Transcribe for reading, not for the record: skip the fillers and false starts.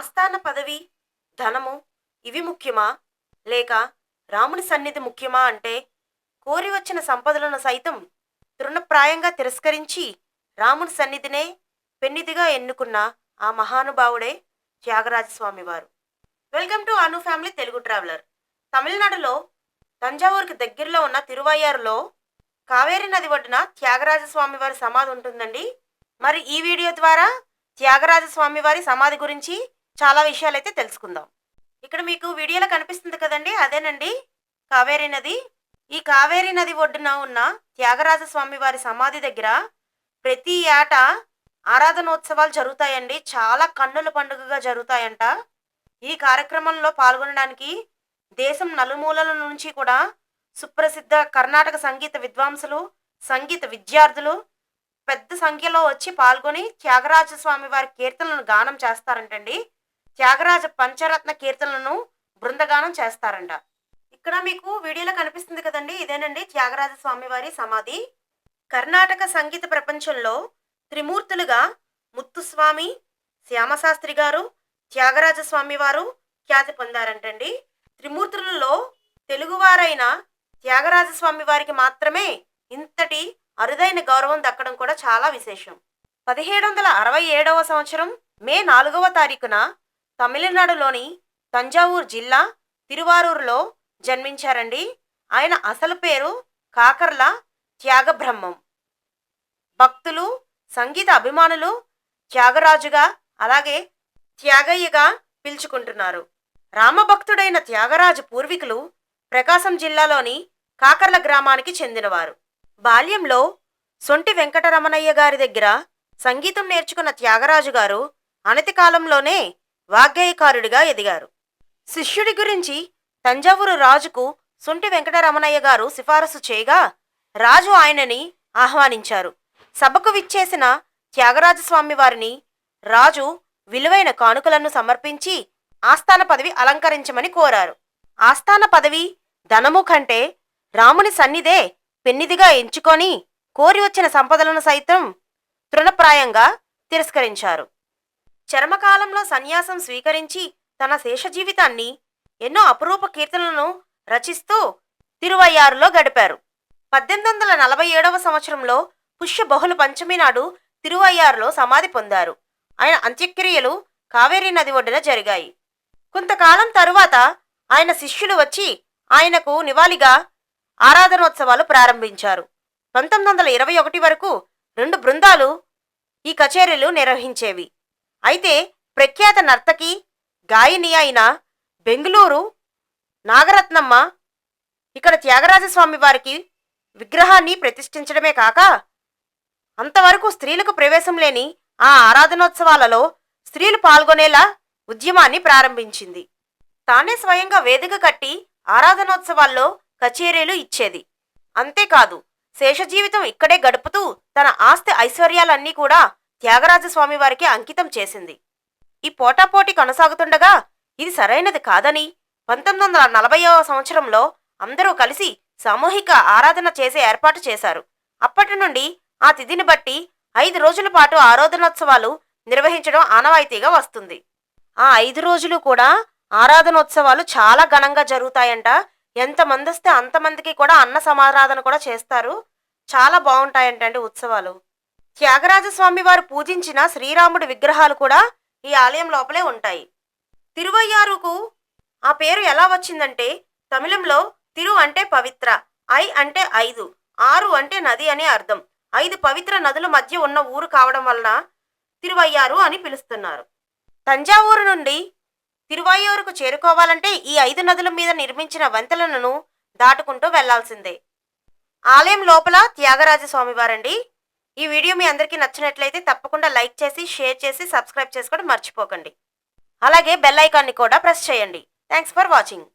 ఆస్థాన పదవి, ధనము ఇవి ముఖ్యమా? లేక రాముని సన్నిధి ముఖ్యమా అంటే, కోరి వచ్చిన సంపదలను సైతం తృణప్రాయంగా తిరస్కరించి రాముని సన్నిధినే పెన్నిధిగా ఎన్నుకున్న ఆ మహానుభావుడే త్యాగరాజస్వామి వారు. Welcome to Anu family Telugu traveller. తమిళనాడులో తంజావూరుకి దగ్గరలో ఉన్న తిరువయ్యారులో కావేరీ నది ఒడ్డున త్యాగరాజస్వామి వారి సమాధి ఉంటుందండి. మరి ఈ వీడియో ద్వారా త్యాగరాజస్వామి వారి సమాధి గురించి చాలా విషయాలైతే తెలుసుకుందాం. ఇక్కడ మీకు వీడియోలో కనిపిస్తుంది కదండి, అదేనండి కావేరీ నది. ఈ కావేరీ నది ఒడ్డున ఉన్న త్యాగరాజస్వామి వారి సమాధి దగ్గర ప్రతి ఏటా ఆరాధనోత్సవాలు జరుగుతాయండి. చాలా కన్నుల పండుగగా జరుగుతాయంట. ఈ కార్యక్రమంలో పాల్గొనడానికి దేశం నలుమూలల నుంచి కూడా సుప్రసిద్ధ కర్ణాటక సంగీత విద్వాంసులు, సంగీత విద్యార్థులు పెద్ద సంఖ్యలో వచ్చి పాల్గొని త్యాగరాజస్వామి వారి కీర్తనలను గానం చేస్తారంటండి. త్యాగరాజ పంచరత్న కీర్తనలను బృందగానం చేస్తారంట. ఇక్కడ మీకు వీడియోలో కనిపిస్తుంది కదండి, ఇదేనండి త్యాగరాజస్వామి వారి సమాధి. కర్ణాటక సంగీత ప్రపంచంలో త్రిమూర్తులుగా ముత్తుస్వామి, శ్యామశాస్త్రి గారు, త్యాగరాజస్వామి వారు ఖ్యాతి పొందారంటండి. త్రిమూర్తులలో తెలుగువారైన త్యాగరాజస్వామి వారికి మాత్రమే ఇంతటి అరుదైన గౌరవం దక్కడం కూడా చాలా విశేషం. 1767వ సంవత్సరం మే 4వ తారీఖున తమిళనాడులోని తంజావూరు జిల్లా తిరువారూరులో జన్మించారండి. ఆయన అసలు పేరు కాకర్ల త్యాగబ్రహ్మం. భక్తులు, సంగీత అభిమానులు త్యాగరాజుగా అలాగే త్యాగయ్యగా పిలుచుకుంటున్నారు. రామభక్తుడైన త్యాగరాజు పూర్వీకులు ప్రకాశం జిల్లాలోని కాకర్ల గ్రామానికి చెందినవారు. బాల్యంలో సొంటి వెంకటరమణయ్య గారి దగ్గర సంగీతం నేర్చుకున్న త్యాగరాజు గారు అనతి కాలంలోనే వాగ్గేయకారుడిగా ఎదిగారు. శిష్యుడి గురించి తంజావూరు రాజుకు సొంటి వెంకటరమణయ్య గారు సిఫారసు చేయగా రాజు ఆయనని ఆహ్వానించారు. సభకు విచ్చేసిన త్యాగరాజస్వామి వారిని రాజు విలువైన కానుకలను సమర్పించి ఆస్థాన పదవి అలంకరించమని కోరారు. ఆస్థాన పదవి, ధనము కంటే రాముని సన్నిధే పెన్నిధిగా ఎంచుకొని కోరి వచ్చిన సంపదలను సైతం తృణప్రాయంగా తిరస్కరించారు. చరమకాలంలో సన్యాసం స్వీకరించి తన శేష జీవితాన్ని ఎన్నో అపురూప కీర్తనలను రచిస్తూ తిరువయ్యారులో గడిపారు. 1847వ సంవత్సరంలో పుష్య బహుళ పంచమి నాడు తిరువయ్యారులో సమాధి పొందారు. ఆయన అంత్యక్రియలు కావేరీ నది ఒడ్డున జరిగాయి. కొంతకాలం తరువాత ఆయన శిష్యులు వచ్చి ఆయనకు నివాళిగా ఆరాధనోత్సవాలు ప్రారంభించారు. 1921 వరకు 2 బృందాలు ఈ కచేరీలు నిర్వహించేవి. అయితే ప్రఖ్యాత నర్తకి, గాయని అయిన బెంగుళూరు నాగరత్నమ్మ ఇక్కడ త్యాగరాజస్వామి వారికి విగ్రహాన్ని ప్రతిష్ఠించడమే కాక అంతవరకు స్త్రీలకు ప్రవేశం లేని ఆ ఆరాధనోత్సవాలలో స్త్రీలు పాల్గొనేలా ఉద్యమాన్ని ప్రారంభించింది. తానే స్వయంగా వేదిక కట్టి ఆరాధనోత్సవాల్లో కచేరీలు ఇచ్చేది. అంతేకాదు శేష జీవితం ఇక్కడే గడుపుతూ తన ఆస్తి ఐశ్వర్యాలన్నీ కూడా త్యాగరాజస్వామి వారికి అంకితం చేసింది. ఈ పోటాపోటీ కొనసాగుతుండగా ఇది సరైనది కాదని 1940వ సంవత్సరంలో అందరూ కలిసి సామూహిక ఆరాధన చేసే ఏర్పాటు చేశారు. అప్పటి నుండి ఆ తిథిని బట్టి 5 రోజుల పాటు ఆరాధనోత్సవాలు నిర్వహించడం ఆనవాయితీగా వస్తుంది. ఆ 5 రోజులు కూడా ఆరాధనోత్సవాలు చాలా ఘనంగా జరుగుతాయంట. ఎంతమంది వస్తే అంతమందికి కూడా అన్న సమారాధన కూడా చేస్తారు. చాలా బాగుంటాయంటండి ఉత్సవాలు. త్యాగరాజస్వామి వారు పూజించిన శ్రీరాముడి విగ్రహాలు కూడా ఈ ఆలయం లోపలే ఉంటాయి. తిరువయ్యారుకు ఆ పేరు ఎలా వచ్చిందంటే, తమిళంలో తిరు అంటే పవిత్ర, ఐ అంటే 5, ఆరు అంటే నది అని అర్థం. 5 పవిత్ర నదుల మధ్య ఉన్న ఊరు కావడం వలన తిరువయ్యారు అని పిలుస్తున్నారు. తంజావూరు నుండి తిరువయ్యూరుకు చేరుకోవాలంటే ఈ 5 నదుల మీద నిర్మించిన వంతెనలను దాటుకుంటూ వెళ్లాల్సిందే. ఆలయం లోపల త్యాగరాజస్వామి వారండి. ఈ వీడియో మీ అందరికీ నచ్చినట్లయితే తప్పకుండా లైక్ చేసి, షేర్ చేసి, సబ్స్క్రైబ్ చేసుకోవడం మర్చిపోకండి. అలాగే బెల్ ఐకాన్ని కూడా ప్రెస్ చేయండి. Thanks for watching.